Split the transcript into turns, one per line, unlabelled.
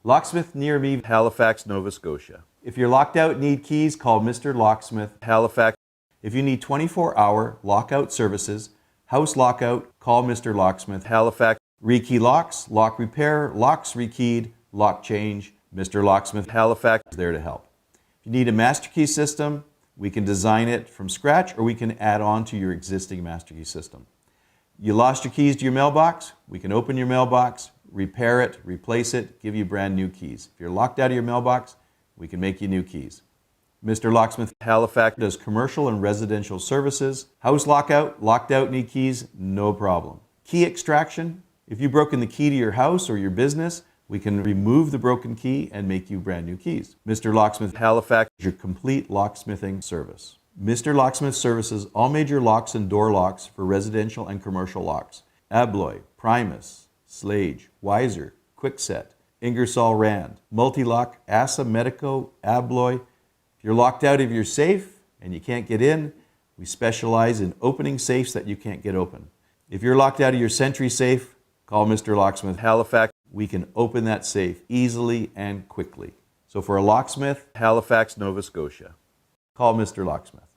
Locksmith near me, Halifax, Nova Scotia. If you're locked out and need keys, call Mr. Locksmith Halifax. If you need 24-hour lockout services, house lockout, call Mr. Locksmith Halifax. Rekey locks, lock repair, locks rekeyed, lock change. Mr. Locksmith Halifax is there to help. If you need a master key system, we can design it from scratch or we can add on to your existing master key system. You lost your keys to your mailbox, we can open your mailbox, repair it, replace it, give you brand new keys. If you're locked out of your mailbox, we can make you new keys. Mr. Locksmith Halifax does commercial and residential services. House lockout, locked out, need keys, no problem. Key extraction, if you've broken the key to your house or your business, we can remove the broken key and make you brand new keys. Mr. Locksmith Halifax is your complete locksmithing service. Mr. Locksmith services all major locks and door locks for residential and commercial locks. Abloy, Primus, Slage, Weiser, Kwikset, Ingersoll Rand, Multilock, Assa, Medico, Abloy. If you're locked out of your safe and you can't get in, we specialize in opening safes that you can't get open. If you're locked out of your Sentry safe, call Mr. Locksmith Halifax. We can open that safe easily and quickly. So for a locksmith, Halifax, Nova Scotia, call Mr. Locksmith.